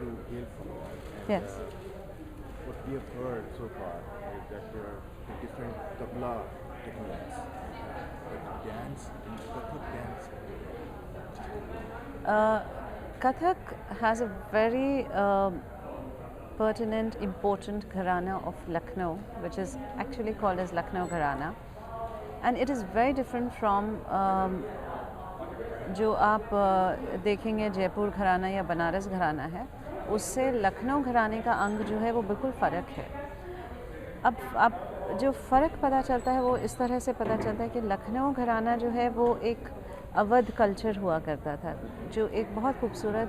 you hail from, and Yes. what we have heard so far is that there are different tabla techniques, but dance in Kathak dance. Uh, Kathak has a very pertinent, important gharana of Lucknow, which is actually called as Lucknow Gharana, and it is very different from जो आप देखेंगे जयपुर घराना या बनारस घराना है, उससे लखनऊ घराने का अंग जो है वो बिल्कुल फ़र्क है। अब जो फ़र्क पता चलता है वो इस तरह से पता चलता है कि लखनऊ घराना जो है वो एक अवध कल्चर हुआ करता था, जो एक बहुत खूबसूरत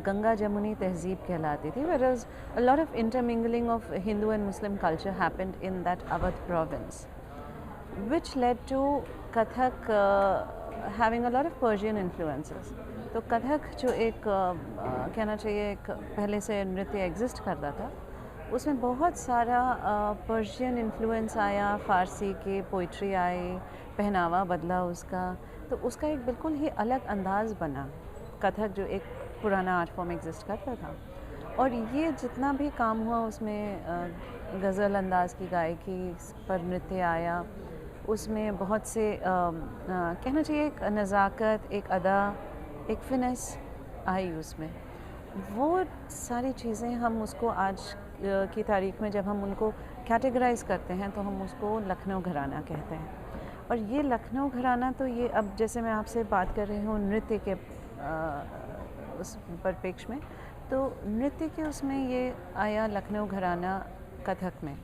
गंगा जमुनी तहज़ीब कहलाती थी, whereas a lot of intermingling of Hindu and Muslim culture happened in that Awadh province, which led to Kathak having a lot of Persian influences. तो कथक जो एक कहना चाहिए एक पहले से नृत्य एग्जिस्ट करता था, उसमें बहुत सारा पर्शियन इन्फ्लुएंस आया, फ़ारसी के पोइट्री आई, पहनावा बदला उसका, तो उसका एक बिल्कुल ही अलग अंदाज़ बना कथक जो एक पुराना आर्ट फॉर्म एग्जिस्ट करता था। और ये जितना भी काम हुआ उसमें गज़ल अंदाज़ की गायकी पर नृत्य आया, उसमें बहुत से कहना चाहिए एक नज़ाकत, एक अदा, एक फिनेस आई उसमें। वो सारी चीज़ें हम उसको आज की तारीख में जब हम उनको कैटेगराइज़ करते हैं तो हम उसको लखनऊ घराना कहते हैं। और ये लखनऊ घराना तो ये अब जैसे मैं आपसे बात कर रही हूँ नृत्य के उस परिप्रेक्ष्य में, तो नृत्य के उसमें ये आया लखनऊ घराना कथक में,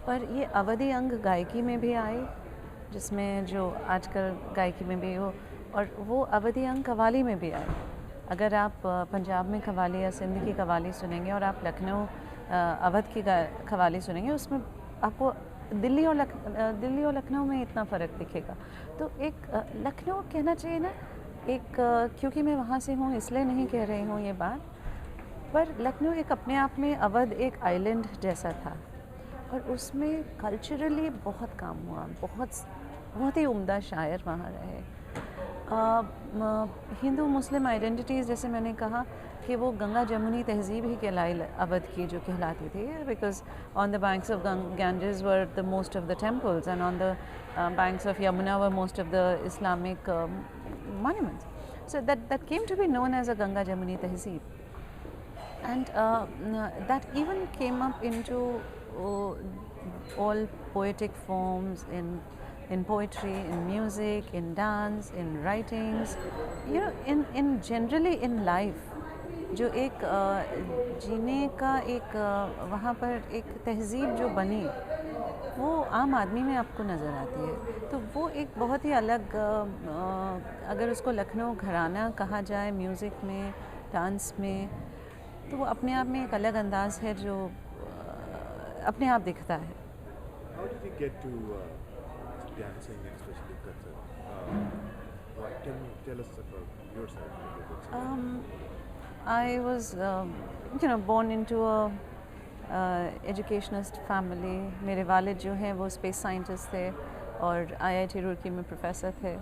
पर ये अवधी अंग गायकी में भी आए, जिसमें जो आजकल गायकी में भी हो, और वो अवधी अंग कव्वाली में भी आए। अगर आप पंजाब में कव्वाली या सिंध की कव्वाली सुनेंगे और आप लखनऊ अवध की कव्वाली सुनेंगे, उसमें आपको दिल्ली और लखनऊ में इतना फ़र्क दिखेगा। तो एक लखनऊ कहना चाहिए ना, एक क्योंकि मैं वहाँ से हूँ इसलिए नहीं कह रही हूँ ये बात, पर लखनऊ एक अपने आप में अवध एक आइलैंड जैसा था, और उसमें कल्चरली बहुत काम हुआ, बहुत ही उम्दा शायर वहाँ रहे। हिंदू मुस्लिम आइडेंटिटीज़ जैसे मैंने कहा कि वो गंगा जमुनी तहज़ीब ही कहलाई अवध की जो कहलाती थी, because on the banks of Ganges were the most of the temples and on the banks of Yamuna were most of the Islamic monuments. So that came to be known as a Ganga Jamuni Tehzeeb, and that even came up into all poetic forms in poetry, in music, in dance, in writings, you know, in generally in life. जो एक जीने का एक वहाँ पर एक तहज़ीब जो बनी, वो आम आदमी में आपको नज़र आती है। तो वो एक बहुत ही अलग अगर उसको लखनऊ घराना कहा जाए म्यूज़िक में, डांस में, तो वो अपने आप में एक अलग अंदाज़ है जो अपने आप दिखता है। How did you get to dancing, and especially Kathak? Tell us about yourself. I was, born into a educationist family. मेरे वालिद जो हैं वो स्पेस साइंटिस्ट थे और IIT रुड़की में प्रोफेसर थे,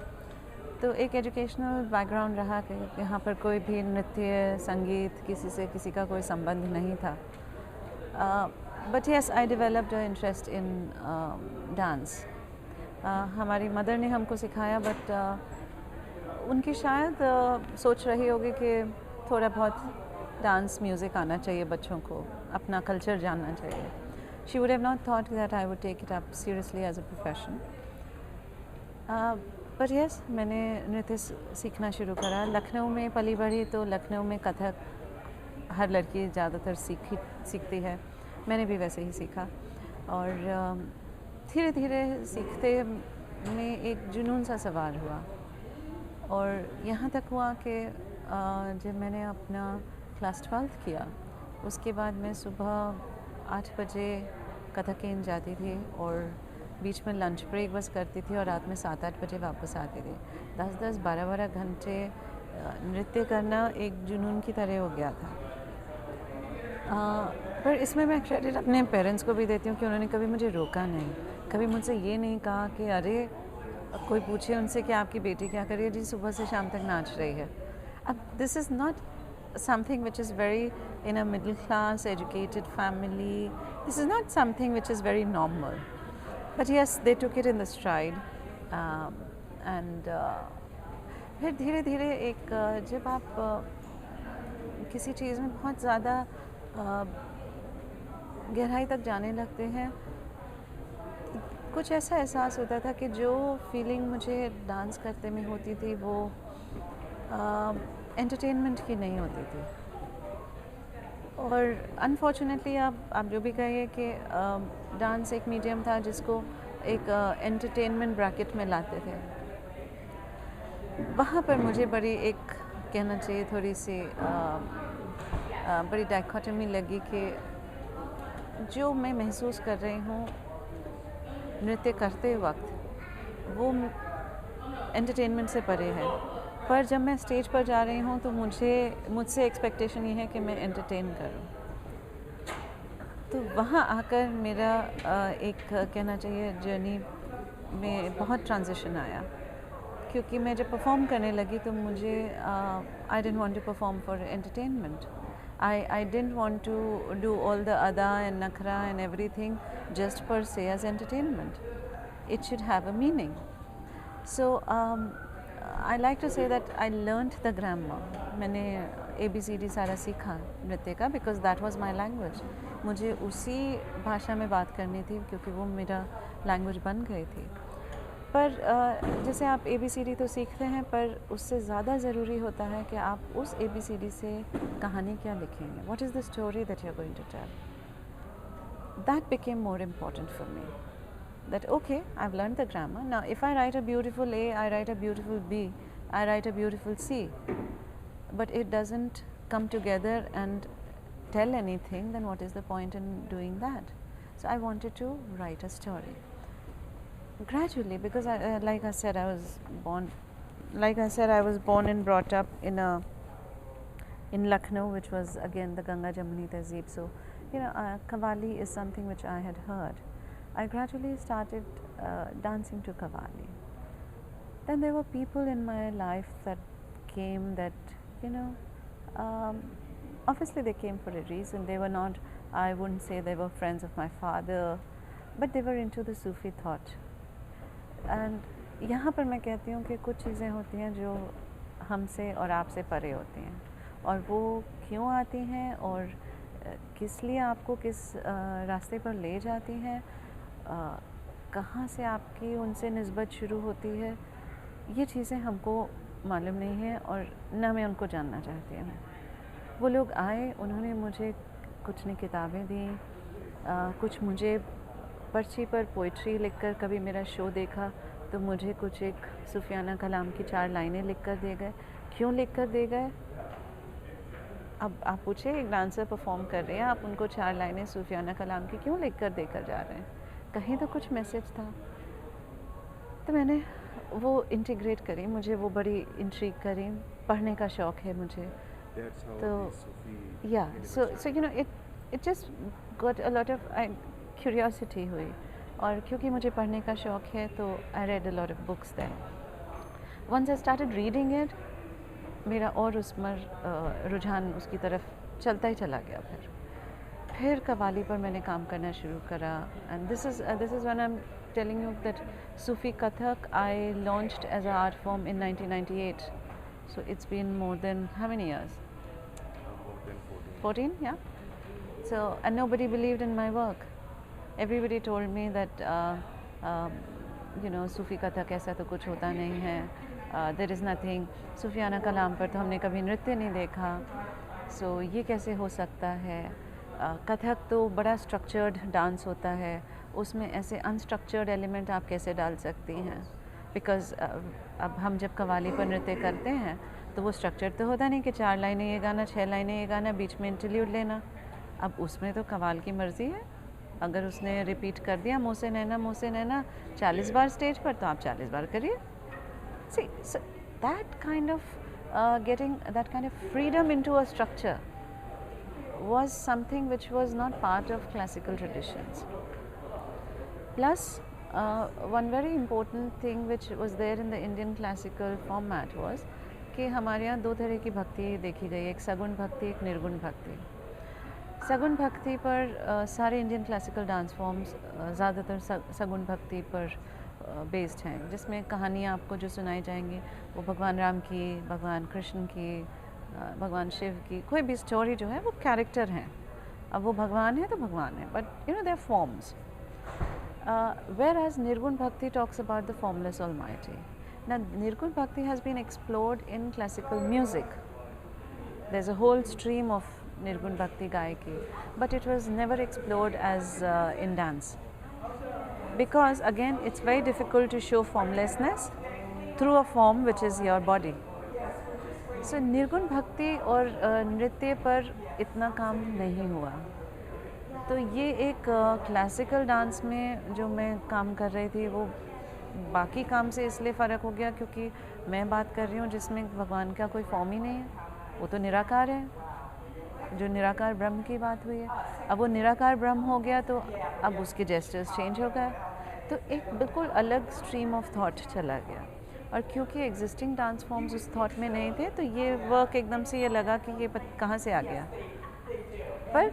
तो एक एजुकेशनल बैकग्राउंड रहा कि यहाँ पर कोई भी नृत्य, संगीत, किसी से किसी का कोई संबंध नहीं था। But yes, I developed a interest in dance. हमारी मदर ने हमको सिखाया, बट उनकी शायद सोच रही होगी कि थोड़ा बहुत डांस म्यूज़िक आना चाहिए बच्चों को, अपना कल्चर जानना चाहिए। She would have not thought that I would take it up seriously as a profession. But yes, मैंने नृत्य सीखना शुरू करा। लखनऊ में पली बढ़ी, तो लखनऊ में कथक हर लड़की ज़्यादातर सीखती है, मैंने भी वैसे ही सीखा, और धीरे धीरे सीखते में एक जुनून सा सवार हुआ, और यहाँ तक हुआ कि जब मैंने अपना क्लास 12th किया, उसके बाद मैं सुबह 8 बजे कथक जाती थी, और बीच में लंच ब्रेक बस करती थी, और रात में 7-8 बजे वापस आती थी। 10-10, 12-12 घंटे नृत्य करना एक जुनून की तरह हो गया था। पर इसमें मैं क्रेडिट अपने पेरेंट्स को भी देती हूँ कि उन्होंने कभी मुझे रोका नहीं, कभी मुझसे ये नहीं कहा कि अरे कोई पूछे उनसे कि आपकी बेटी क्या कर रही है, जी सुबह से शाम तक नाच रही है। अब this is not something which is very in a middle class educated family. This is not something which is very normal, but yes, they took it in the stride. And फिर धीरे धीरे एक जब आप किसी चीज़ में बहुत ज़्यादा गहराई तक जाने लगते हैं, कुछ ऐसा एहसास होता था कि जो फीलिंग मुझे डांस करते में होती थी वो एंटरटेनमेंट की नहीं होती थी। और अनफॉर्चुनेटली आप जो भी कहिए कि डांस एक मीडियम था जिसको एक एंटरटेनमेंट ब्रैकेट में लाते थे। वहाँ पर मुझे बड़ी एक कहना चाहिए थोड़ी सी बड़ी डाइकोटमी लगी कि जो मैं महसूस कर रही हूँ नृत्य करते वक्त वो एंटरटेनमेंट से परे है, पर जब मैं स्टेज पर जा रही हूँ तो मुझसे एक्सपेक्टेशन ये है कि मैं एंटरटेन करूँ। तो वहाँ आकर मेरा एक कहना चाहिए जर्नी में बहुत ट्रांजिशन आया, क्योंकि मैं जब परफॉर्म करने लगी तो मुझे I didn't want to perform for entertainment. I didn't want to do all the ada and nakhra and everything just per se as entertainment. It should have a meaning. So I like to say that I learnt the grammar. मैंने ABCD सारा सीखा नृत्य का, because that was my language. मुझे उसी भाषा में बात करनी थी क्योंकि वो मेरा लैंग्वेज बन गई थी। पर जैसे आप ABCD तो सीखते हैं, पर उससे ज़्यादा ज़रूरी होता है कि आप उस ABCD से कहानी क्या लिखेंगे। What is the story that you are going to tell? That became more important for me. That okay, I've learned the grammar. Now if I write a beautiful A, I write a beautiful B, I write a beautiful C, but it doesn't come together and tell anything, then what is the point in doing that? So I wanted to write a story. Gradually, because like I said, I was born and brought up in Lucknow, which was again the Ganga Jamuni Tehzeeb. So, Qawwali is something which I had heard. I gradually started dancing to Qawwali. Then there were people in my life that came that, obviously they came for a reason. They were not, I wouldn't say they were friends of my father, but they were into the Sufi thought. And यहाँ पर मैं कहती हूँ कि कुछ चीज़ें होती हैं जो हमसे और आपसे परे होती हैं, और वो क्यों आती हैं और किस लिए आपको किस रास्ते पर ले जाती हैं, कहाँ से आपकी उनसे निस्बत शुरू होती है, ये चीज़ें हमको मालूम नहीं है और ना मैं उनको जानना चाहती हूँ। वो लोग आए, उन्होंने मुझे कुछ ने किताबें दी, कुछ मुझे पर्ची पर पोइट्री लिखकर, कभी मेरा शो देखा तो मुझे कुछ एक सूफियाना कलाम की 4 लाइनें लिखकर दे गए। क्यों लिखकर दे गए? अब आप पूछे, एक डांसर परफॉर्म कर रहे हैं, आप उनको 4 लाइनें सूफियाना कलाम की क्यों लिखकर देकर जा रहे हैं? कहीं तो कुछ मैसेज था। तो मैंने वो इंटीग्रेट करी, मुझे वो बड़ी इंट्रीग करी, पढ़ने का शौक़ है मुझे। तो या so it just got a lot of curiosity हुई, और क्योंकि मुझे पढ़ने का शौक़ है तो I read a lot of books there. Once I started reading it, मेरा और उसमें रुझान उसकी तरफ चलता ही चला गया। फिर कव्वाली पर मैंने काम करना शुरू करा, and this is when I am telling you that Sufi Kathak I launched as a art form in 1998, so it's been more than how many years? 14, yeah. So, and nobody believed in my work. Everybody told me that सूफ़ी कथक ऐसा तो कुछ होता नहीं है, there is nothing, सूफियाना कलाम पर तो हमने कभी नृत्य नहीं देखा, so ये कैसे हो सकता है? कथक तो बड़ा स्ट्रक्चर्ड डांस होता है, उसमें ऐसे अनस्ट्रक्चर्ड एलिमेंट आप कैसे डाल सकती हैं? बिकॉज़ अब हम जब कव्वाली पर नृत्य करते हैं तो वो स्ट्रक्चर तो होता नहीं कि 4 लाइनें ये गाना, 6 लाइनें ये गाना, बीच में इंटरल्यूड लेना। अब उसमें तो कव्वाल की मर्ज़ी है, अगर उसने रिपीट कर दिया मुँह से नैना 40 बार स्टेज पर, तो आप 40 बार करिए। See, so that kind of getting that kind of freedom into a structure was something which was not part of classical traditions. Plus, one very important thing which was there in the Indian classical format was कि हमारे यहाँ दो तरह की भक्ति देखी गई है, एक सगुण भक्ति, एक निर्गुण भक्ति। सगुण भक्ति पर सारे इंडियन क्लासिकल डांस फॉर्म्स ज़्यादातर सगुण भक्ति पर बेस्ड हैं, जिसमें कहानियाँ आपको जो सुनाई जाएंगी वो भगवान राम की, भगवान कृष्ण की, भगवान शिव की, कोई भी स्टोरी जो है वो कैरेक्टर हैं। अब वो भगवान है तो भगवान है, but you know their forms. whereas Nirgun Bhakti talks about the formless Almighty. Now, Nirgun Bhakti has been explored in classical music. There's a whole stream of Nirgun Bhakti Gayaki, but it was never explored as in dance. Because again, it's very difficult to show formlessness through a form which is your body. So, Nirgun Bhakti और नृत्य पर इतना काम नहीं हुआ। तो ये एक क्लासिकल डांस में जो मैं काम कर रही थी वो बाकी काम से इसलिए फ़र्क हो गया क्योंकि मैं बात कर रही हूँ जिसमें भगवान का कोई फॉर्म ही नहीं है, वो तो निराकार है, जो निराकार ब्रह्म की बात हुई है। अब वो निराकार ब्रह्म हो गया तो अब उसके जेस्चर्स चेंज हो गए, तो एक बिल्कुल अलग स्ट्रीम ऑफ थॉट चला गया। और क्योंकि एग्जिस्टिंग डांस फॉर्म्स उस थॉट में नहीं थे तो ये वर्क एकदम से ये लगा कि ये कहाँ से आ गया, पर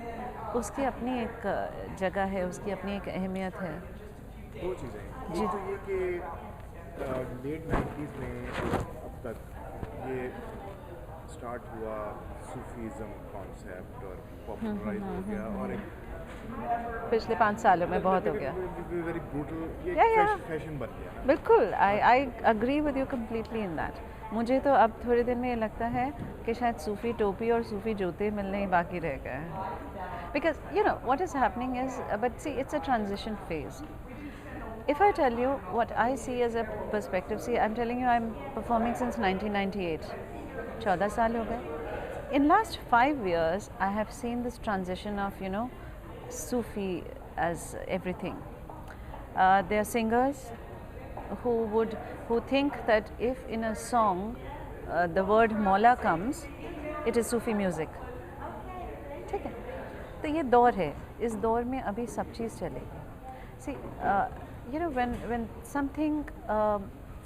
उसकी अपनी एक जगह है, उसकी अपनी एक अहमियत है। दो चीज़ें जी। तो ये कि लेट 90s में अब तक ये स्टार्ट हुआ सूफीज़म कॉन्सेप्ट और पॉपुलराइज हो गया, और एक पिछले 5 सालों में बहुत हो गया। वेरी ब्रूटल ये Yeah. फैशन बन गया ना। बिल्कुल, I agree with you completely in that. मुझे तो अब थोड़े दिन में ये लगता है कि शायद सूफ़ी टोपी और सूफ़ी जूते मिलने ही बाकी रह गए हैं। Because you know what is happening is, but see it's a transition phase. If I tell you what I see as a perspective, see, I'm telling you I'm performing since 1998. 14 साल हो गए. In last 5 years, I have seen this transition of, you know, Sufi as everything. There are singers who think that if in a song the word Maula comes, it is Sufi music. ठीक है? तो ये दौर है. इस दौर में अभी सब चीज़ चलेगी. See, you know, when something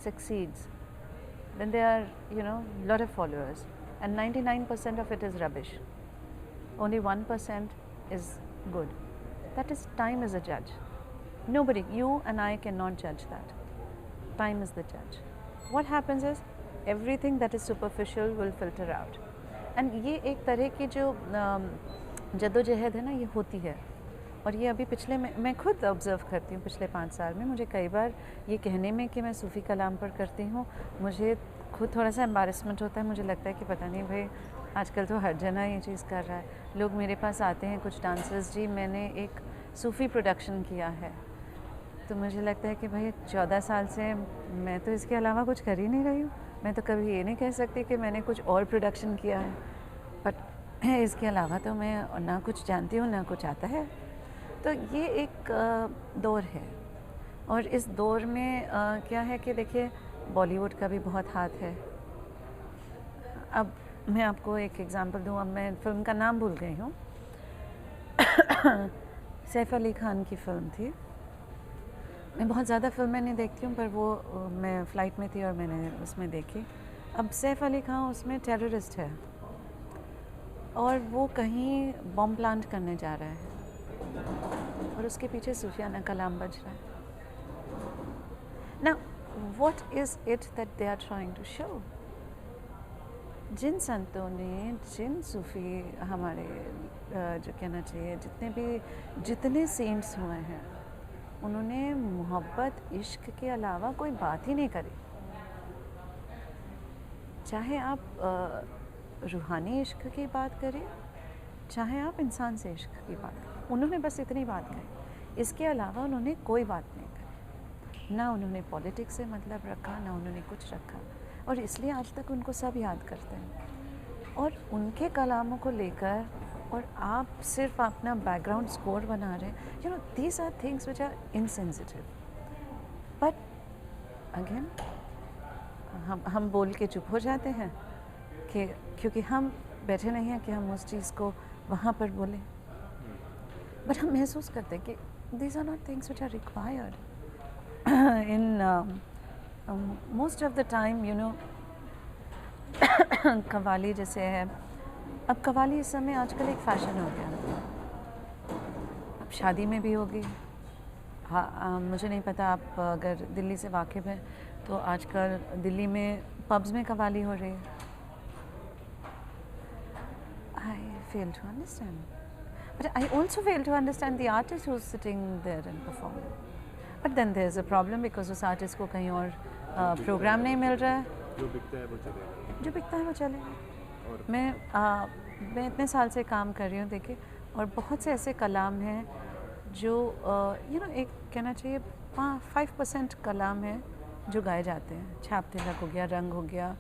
succeeds, then there are, you know, lot of followers, and 99% of it is rubbish. Only 1% is good. That is, time is a judge. Nobody, you and I cannot judge that. Time is the judge. What happens is, everything that is superficial will filter out. And ये एक तरह की जो जद्दोजहद है ना, ये होती है. और ये अभी पिछले मैं खुद ऑब्ज़र्व करती हूँ पिछले 5 साल में. मुझे कई बार ये कहने में कि मैं सूफ़ी कलाम पर करती हूँ, मुझे खुद थोड़ा सा एम्बारसमेंट होता है. मुझे लगता है कि पता नहीं भाई, आजकल तो हर जना ये चीज़ कर रहा है. लोग मेरे पास आते हैं, कुछ डांसर्स, जी मैंने एक सूफ़ी प्रोडक्शन किया है. तो मुझे लगता है कि भाई 14 साल से मैं तो इसके अलावा कुछ कर ही नहीं रही हूँ. मैं तो कभी ये नहीं कह सकती कि मैंने कुछ और प्रोडक्शन किया है, बट इसके अलावा तो मैं ना कुछ जानती हूँ ना कुछ आता है. तो ये एक दौर है, और इस दौर में क्या है कि देखिए, बॉलीवुड का भी बहुत हाथ है. अब मैं आपको एक एग्जांपल दूँ. अब मैं फ़िल्म का नाम भूल गई हूँ. सैफ अली खान की फ़िल्म थी. मैं बहुत ज़्यादा फ़िल्में नहीं देखती हूँ, पर वो मैं फ़्लाइट में थी और मैंने उसमें देखी. अब सैफ अली खान उसमें टेररिस्ट है, और वो कहीं बॉम्ब प्लांट करने जा रहा है, और उसके पीछे सूफियाना कलाम बज रहा है. Now, what is it that they are trying to show? जिन संतों ने, जिन सूफ़ी हमारे जो कहना चाहिए, जितने सेंट्स हुए हैं, उन्होंने मोहब्बत, इश्क के अलावा कोई बात ही नहीं करी. चाहे आप रूहानी इश्क की बात करें, चाहे आप इंसान से इश्क की बात करें, उन्होंने बस इतनी बात कही. इसके अलावा उन्होंने कोई बात नहीं करी. ना उन्होंने पॉलिटिक्स से मतलब रखा, ना उन्होंने कुछ रखा. और इसलिए आज तक उनको सब याद करते हैं. और उनके कलामों को लेकर, और आप सिर्फ अपना बैकग्राउंड स्कोर बना रहे हैं. You know, these are things which are insensitive. But again हम बोल के चुप हो जाते हैं कि क्योंकि हम बैठे नहीं हैं कि हम उस चीज़ को वहाँ पर बोलें. बट हम महसूस करते हैं कि these are not things which are required in most of the time. You know, qawwali जैसे है, अब कव्वाली इस समय आजकल एक फ़ैशन हो गया, अब शादी में भी होगी। हाँ, मुझे नहीं पता, आप अगर दिल्ली से वाकिफ़ हैं तो आजकल दिल्ली में पब्स में कव्वाली हो रही है। I fail to understand. But I also fail to understand the artist who's sitting there and performing. But then there's a problem because उस आर्टिस्ट को कहीं और प्रोग्राम नहीं मिल रहा है। जो बिकता है वो चलेगा। जो बिकता है वो चलेगा। और मैं इतने साल से काम कर रही हूँ, देखिए, और बहुत से ऐसे कलाम हैं जो एक कहना चाहिए 5% कलाम है जो गाए जाते हैं। छाप तिलक हो गया, रंग हो गया,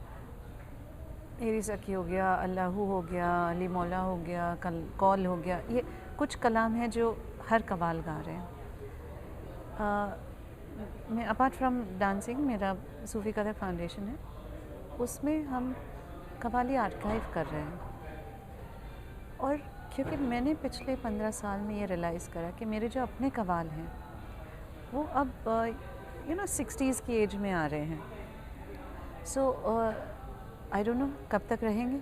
एरी सखी हो गया, अल्लाहू हो गया, अली मौला हो गया, कौल हो गया, ये कुछ कलाम हैं जो हर कवाल गा रहे हैं। मैं अपार्ट फ्रॉम डांसिंग, मेरा सूफ़ी कदर फाउंडेशन है, उसमें हम कवाली आर्काइव कर रहे हैं। और क्योंकि मैंने पिछले 15 साल में ये रियलाइज़ करा कि मेरे जो अपने कवाल हैं वो अब 60s की एज में आ रहे हैं। सो आई डोंट नो कब तक रहेंगे।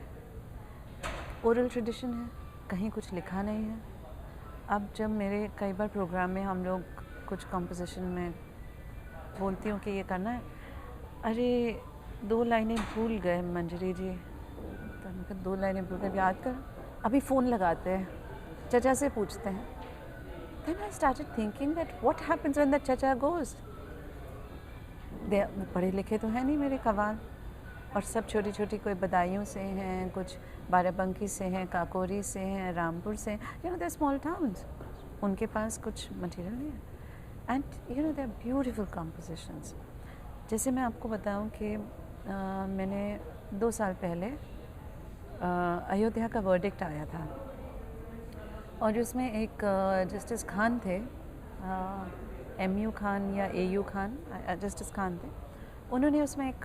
ओरल ट्रेडिशन है, कहीं कुछ लिखा नहीं है। अब जब मेरे कई बार प्रोग्राम में हम लोग कुछ कंपोजिशन में बोलती हूँ कि ये करना है, अरे 2 लाइनें भूल गए मंजरी जी, तो मैं कहा 2 लाइनें भूल गए, याद कर, अभी फ़ोन लगाते हैं, चचा से पूछते हैं। Then I started thinking that what happens when the chacha goes? पढ़े लिखे तो हैं नहीं मेरे कवाल, और सब छोटी छोटी, कोई बदायूं से हैं, कुछ बाराबंकी से हैं, काकोरी से हैं, रामपुर से हैं, they're small towns, उनके पास कुछ मटेरियल नहीं है। And they're beautiful compositions। जैसे मैं आपको बताऊं कि मैंने 2 साल पहले अयोध्या का वर्डिक्ट आया था, और उसमें एक जस्टिस खान थे, MU खान या AU खान, जस्टिस खान थे। उन्होंने उसमें एक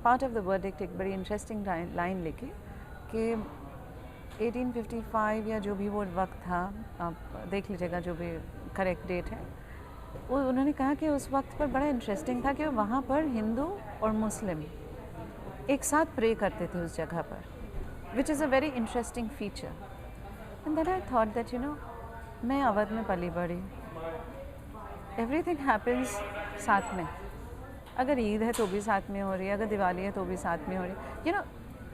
पार्ट ऑफ द वर्डिक्ट एक बड़ी इंटरेस्टिंग लाइन लिखी कि 1855 या जो भी वो वक्त था, आप देख लीजिएगा जो भी करेक्ट डेट है, वो उन्होंने कहा कि उस वक्त पर बड़ा इंटरेस्टिंग था कि वहाँ पर हिंदू और मुस्लिम एक साथ प्रे करते थे उस जगह पर, which is a very interesting feature. And then I thought that मैं अवध में पली बड़ी, एवरीथिंग हैपन्स साथ में। अगर ईद है तो भी साथ में हो रही है, अगर दिवाली है तो भी साथ में हो रही है,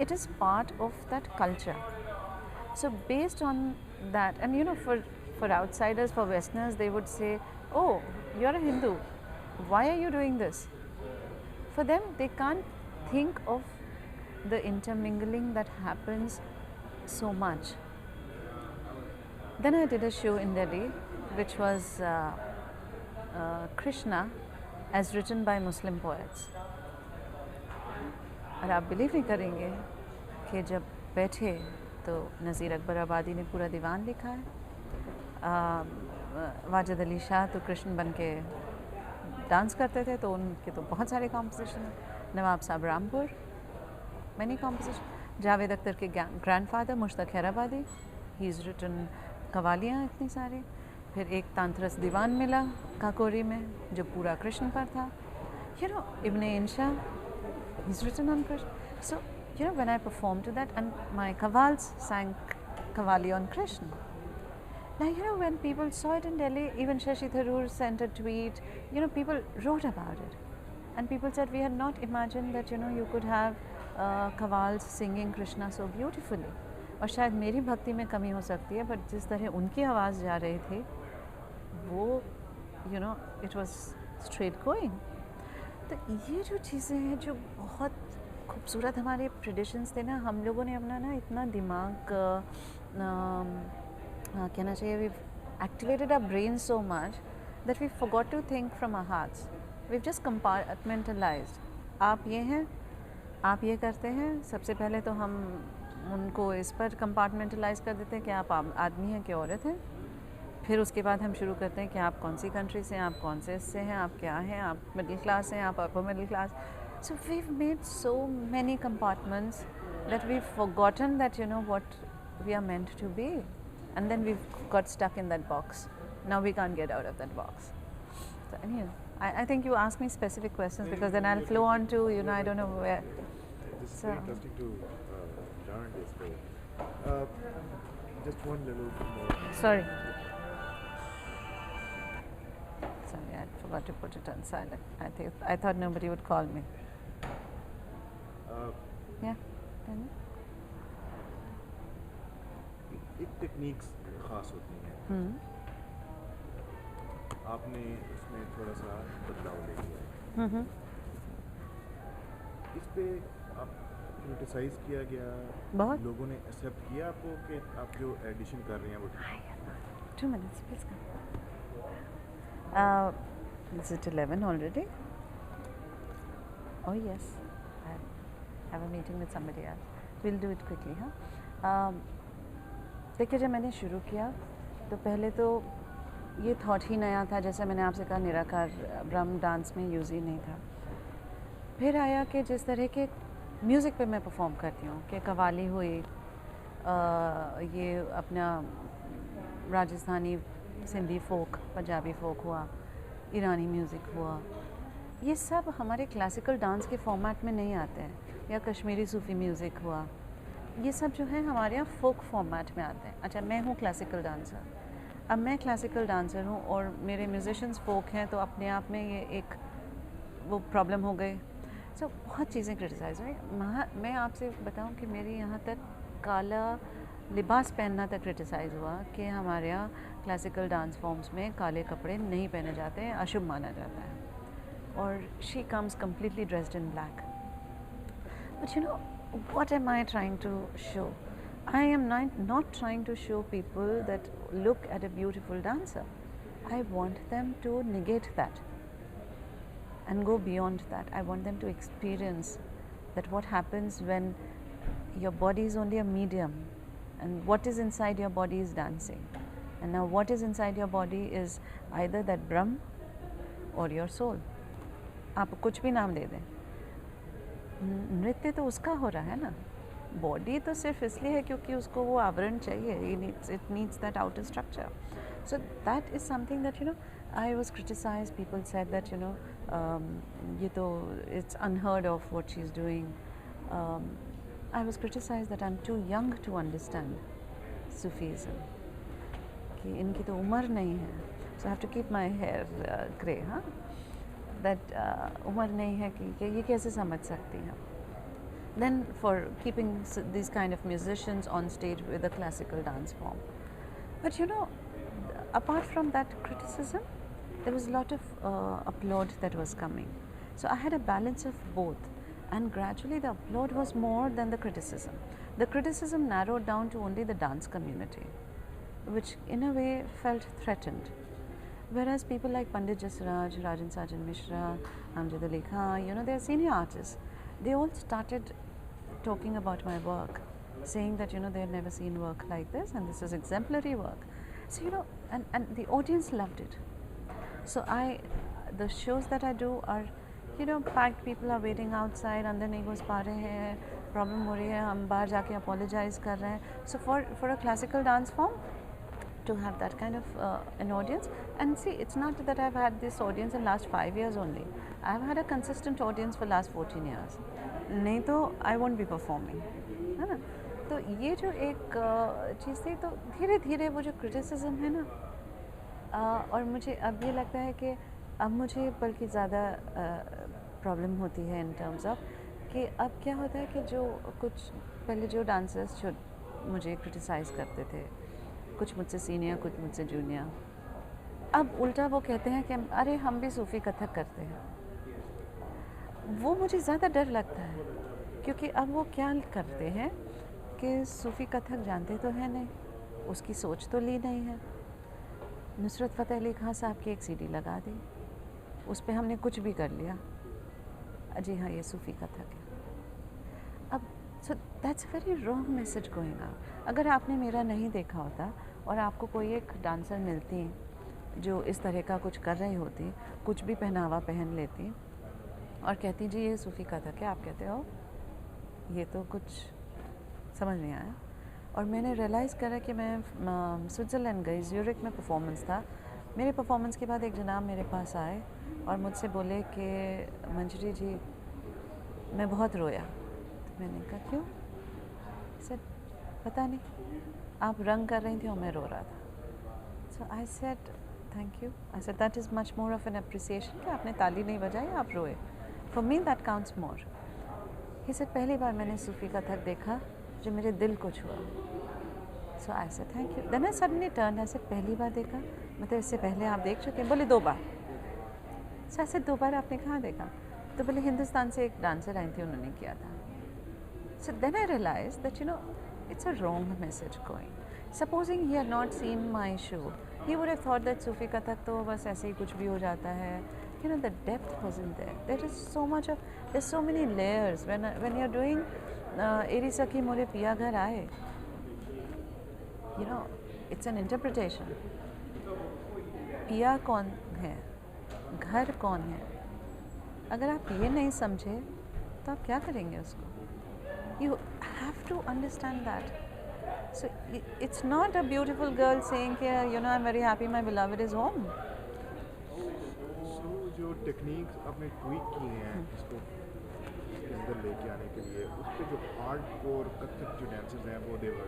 it is part of that culture. So based on that, and for outsiders, for Westerners, they would say, oh, you're a Hindu, why are you doing this? For them, they can't think of the intermingling that happens so much. Then I did a show in Delhi, which was Krishna as written by Muslim poets. और आप believe नहीं करेंगे कि जब बैठे तो नज़ीर अकबर आबादी ने पूरा दीवान लिखा है, वाजिद अली शाह तो कृष्ण बन के डांस करते थे, तो उनके तो बहुत सारे कॉम्पोजिशन हैं। Nawab Sahab Rampur, many composition. जावेद अख्तर के grandfather Mushtaq Khairabadi, he is written कवालियाँ इतनी सारी। फिर एक तांत्रस दीवान मिला काकोरी में जो पूरा कृष्ण पर था। Ibne Insha, he is written on Krishna. So when I perform to that, and my qawwals sang qawwali on Krishna. Now, when people saw it in Delhi, even Shashi Tharoor sent a tweet, people wrote about it. And people said, we had not imagined that, you could have Kavals singing Krishna so beautifully. और शायद मेरी भक्ति में कमी हो सकती है, but जिस तरह उनकी आवाज़ जा रही थी वो, it was straight going. तो ये जो चीज़ें हैं जो बहुत खूबसूरत हमारे ट्रेडिशंस थे ना, हम लोगों ने अपना ना इतना दिमाग कहना चाहिए, we've activated our brains so much that we forgot to think from our hearts. We've just compartmentalized. आप ये हैं, आप ये करते हैं, सबसे पहले तो हम उनको इस पर कंपार्टमेंटलाइज कर देते हैं कि आप आदमी हैं कि औरत हैं। फिर उसके बाद हम शुरू करते हैं कि आप कौन सी कंट्री से हैं, आप कौन से इससे हैं, आप क्या हैं, आप मिडिल क्लास हैं, आप upper middle class. So we've made so many compartments that we've forgotten that what we are meant to be, and then we've got stuck in that box. Now we can't get out of that box. So anyway, I think you ask me specific questions because then I'll flow on to I don't know where. This it's So, very interesting to learn this way. Uh, just one little more. sorry. Sorry, I forgot to put it on silent. I thought nobody would call me. Uh, Yeah, tell me. एक techniques खास होती हैं, हम्म आपने उसमें थोड़ा सा बदलाव ले लिया है, हम्म इस पे आप क्रिटिसाइज किया गया, बहुत लोगों ने एक्सेप्ट किया आपको कि आप जो एडिशन कर रहे हैं वो ठीक है? 2 minutes, please come. Is it 11 already? Oh yes, I have a meeting with somebody else. We'll do it quickly, huh? देखिए, जब मैंने शुरू किया तो पहले तो ये थॉट ही नया था, जैसे मैंने आपसे कहा निराकार ब्रह्म डांस में यूज़ ही नहीं था। फिर आया कि जिस तरह के म्यूज़िक पे मैं परफॉर्म करती हूँ, कि कव्वाली हुई, ये अपना राजस्थानी सिंधी फोक, पंजाबी फोक हुआ, ईरानी म्यूज़िक हुआ, ये सब हमारे क्लासिकल डांस के फॉर्मेट में नहीं आते हैं, या कश्मीरी सूफ़ी म्यूज़िक हुआ, ये सब जो है हमारे यहाँ फोक फॉर्मेट में आते हैं। अच्छा, मैं हूँ क्लासिकल डांसर, अब मैं क्लासिकल डांसर हूँ और मेरे म्यूजिशियंस फोक हैं, तो अपने आप में ये एक वो प्रॉब्लम हो गई। सो बहुत चीज़ें क्रिटिसाइज़ हुई। मैं आपसे बताऊँ कि मेरी यहाँ तक काला लिबास पहनना तक क्रिटिसाइज़ हुआ कि हमारे यहाँ क्लासिकल डांस फॉर्म्स में काले कपड़े नहीं पहने जाते हैं, अशुभ माना जाता है, और she comes completely dressed in black. But you no what am I trying to show? I am not trying to show people that look at a beautiful dancer. I want them to negate that and go beyond that. I want them to experience that what happens when your body is only a medium and what is inside your body is dancing. And now what is inside your body is either that Brahm or your soul. आप कुछ भी नाम दे दें, नृत्य तो उसका हो रहा है ना, बॉडी तो सिर्फ इसलिए है क्योंकि उसको वो आवरण चाहिए, it needs that outer structure. So that is something that I was criticise, people said that ये तो it's unheard of what she is doing. I was criticise that I am too young to understand Sufism, कि इनकी तो उम्र नहीं है. So I have to keep my hair grey, हाँ, that उम्र नहीं है कि ये कैसे समझ सकती हैं. Then for keeping these kind of musicians on stage with a classical dance form. But apart from that criticism, there was a lot of applaud that was coming. So I had a balance of both, and gradually the applaud was more than the criticism. The criticism narrowed down to only the dance community, which in a way felt threatened. Whereas people like Pandit Jasraj, Rajan Sajan Mishra, Amjad Ali Khan, they are senior artists. They all started talking about my work, saying that they had never seen work like this, and this is exemplary work. So and the audience loved it. So the shows that I do are packed. People are waiting outside, अंदर नहीं घुस पा रहे हैं, problem हो रही है, हम बाहर जाके अपोलोजाइज कर रहे हैं. So for a classical dance form, to have that kind of an audience, and see, it's not that I've had this audience in last 5 years only. I've had a consistent audience for last 14 years. नहीं तो I won't be performing, है ना. तो ये जो एक चीज़ थी, तो धीरे धीरे वो जो क्रिटिसिज्म है ना, और मुझे अब ये लगता है कि अब मुझे बल्कि ज़्यादा प्रॉब्लम होती है इन टर्म्स ऑफ कि अब क्या होता है कि जो कुछ पहले जो डांसर्स जो मुझे क्रिटिसाइज़ करते थे, कुछ मुझसे सीनियर, कुछ मुझसे जूनियर, अब उल्टा वो कहते हैं कि अरे हम भी सूफ़ी कथक करते हैं. वो मुझे ज़्यादा डर लगता है, क्योंकि अब वो क्या करते हैं कि सूफ़ी कथक जानते तो है नहीं, उसकी सोच तो ली नहीं है. नुसरत फ़तेह अली खान साहब की एक सीडी लगा दी, उस पर हमने कुछ भी कर लिया, जी हाँ ये सूफ़ी कथक है. अब so that's very wrong message going out. अगर आपने मेरा नहीं देखा होता और आपको कोई एक डांसर मिलती जो इस तरह का कुछ कर रही होती, कुछ भी पहनावा पहन लेती और कहती जी ये सूफ़ी कथक है, आप कहते हो ये तो कुछ समझ नहीं आया. और मैंने रियलाइज़ करा कि मैं स्विट्ज़रलैंड गई, ज्यूरिक में परफॉर्मेंस था. मेरे परफॉर्मेंस के बाद एक जनाब मेरे पास आए और मुझसे बोले कि मंजरी जी मैं बहुत रोया. मैंने कहा क्यों? सर पता नहीं, आप रंग कर रही थी और मैं रो रहा था. So I said thank you. I said that is much more of an appreciation कि आपने ताली नहीं बजाई, आप रोए. For me that counts more. He said पहली बार मैंने सूफी कथक देखा जो मेरे दिल को छुआ. So I said thank you. Then I suddenly turn. I said पहली बार देखा मतलब इससे पहले आप देख चुके हैं? बोले 2 बार. सो आई सेड 2 बार आपने कहाँ देखा? तो बोले हिंदुस्तान से एक डांसर आई थी, उन्होंने किया था. So then I realized that it's a wrong message going. Supposing he had not seen my show, he would have thought that Sufi Kathak तो बस ऐसे ही कुछ भी हो जाता है. The depth wasn't there. There is so much of, there's so many layers. When you're doing Eri Sakhi More Piya Ghar Aaye, it's an interpretation. पिया कौन है, घर कौन है, अगर आप ये नहीं समझे तो आप क्या करेंगे उसको? You have to understand that. So it's not a beautiful girl saying I'm very happy my beloved is home. So जो टेक्निक्स आपने ट्वीक की हैं इसको इसके अंदर लेके आने के लिए, उस पे जो हार्डकोर कथक जो डांसर्स हैं वो दे वर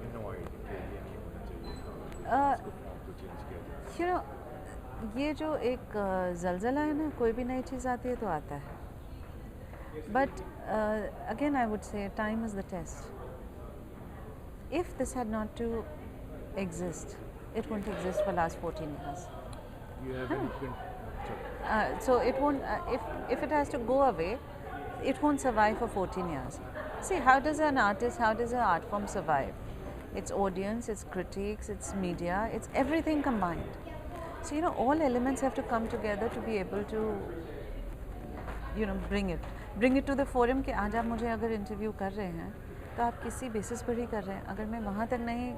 annoyed कि ये नहीं होना चाहिए, इसको फॉर्म को चेंज किया जाए. ये जो एक जलजला है ना, कोई भी नई चीज़ आती है तो आता है. But again I would say time is the test. If this had not to exist, it wouldn't exist for last 14 years. You haven't been So it won't, if it has to go away, it won't survive for 14 years. See, how does an artist, how does an art form survive? It's audience, it's critiques, it's media, it's everything combined. So all elements have to come together to be able to bring it to the forum. कि आज आप मुझे अगर interview कर रहे हैं तो आप किसी बेसिस पर ही कर रहे हैं. अगर मैं वहाँ तक नहीं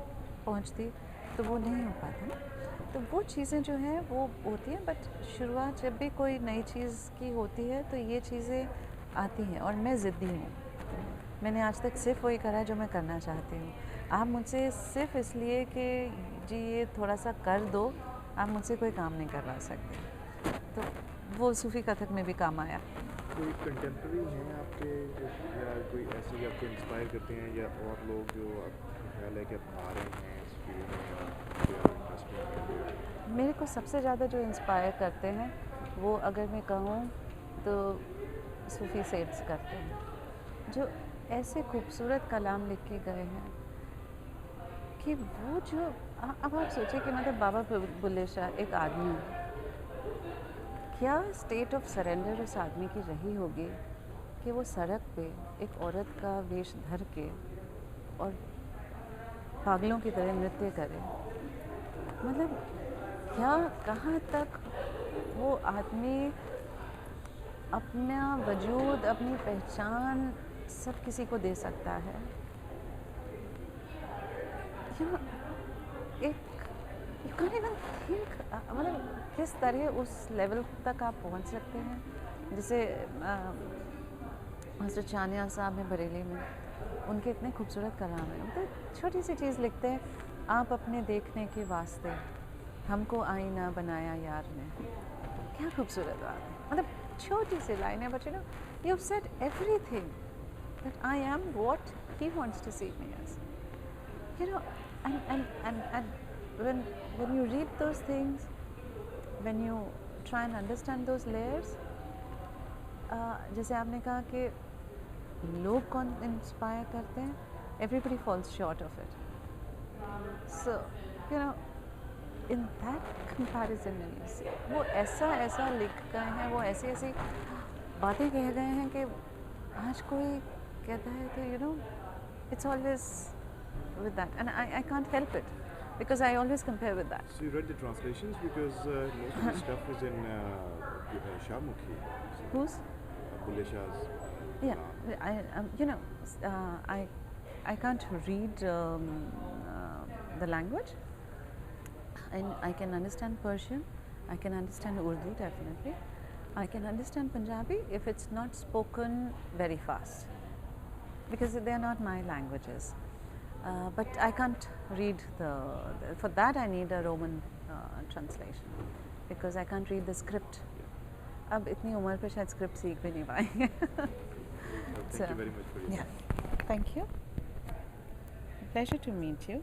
पहुँचती तो वो नहीं हो पाता ना. तो वो चीज़ें जो हैं वो होती हैं. बट शुरुआत जब भी कोई नई चीज़ की होती है तो ये चीज़ें आती हैं. और मैं ज़िद्दी हूँ. मैंने आज तक सिर्फ वही करा है जो मैं करना चाहती हूँ. आप मुझसे सिर्फ इसलिए कि जी ये थोड़ा सा कर दो, आप मुझसे कोई काम नहीं करवा सकते. तो वो सूफी कथक में भी काम आया. कोई कंटेम्प्रेरी हैं आपके या कोई ऐसे ही आपको इंस्पायर करते हैं, या और लोग जो आपको ख्याल है कि आप आ रहे हैं इस फील्ड में या इंटरेस्टिंग? मेरे को सबसे ज़्यादा जो इंस्पायर करते हैं वो अगर मैं कहूँ तो सूफी सेट्स करते हैं, जो ऐसे खूबसूरत कलाम लिख के गए हैं कि वो जो अब आप सोचिए कि मतलब बाबा बुल्ले शाह एक आदमी है, क्या स्टेट ऑफ सरेंडर उस आदमी की रही होगी कि वो सड़क पे एक औरत का वेश धर के और पागलों की तरह नृत्य करे. मतलब क्या, कहाँ तक वो आदमी अपना वजूद, अपनी पहचान सब किसी को दे सकता है. एक You can't even think, मतलब किस तरह उस लेवल तक आप पहुंच सकते हैं. जैसे मास्टर चानिया साहब हैं बरेली में, उनके इतने खूबसूरत कलाम हैं. मतलब छोटी सी चीज़ लिखते हैं, आप अपने देखने के वास्ते हमको आईना बनाया यार ने. क्या खूबसूरत बात है. मतलब छोटी सी लाइन है, but you've said everything that I am what he wants to see me as. And when you read those things, when you try and understand those layers, जैसे आपने कहा कि लोग कौन इंस्पायर करते हैं, everybody falls short of it. So in that comparison when you see, वो ऐसा लिख गए हैं, वो ऐसी बातें कह गए हैं कि आज कोई कहता है तो it's always with that, and I can't help it because I always compare with that. So you read the translations, because most of the stuff is in Shahmukhi. Who's? Bulle Shah's. Yeah, I can't read the language, and I can understand Persian, I can understand Urdu definitely, I can understand Punjabi if it's not spoken very fast, because they are not my languages. But I can't read for that I need a Roman translation, because I can't read the script. अब इतनी उम्र पे शायद script सीख भी नहीं पाएंगे. Thank you very much for your time. yeah. Thank you. Pleasure to meet you.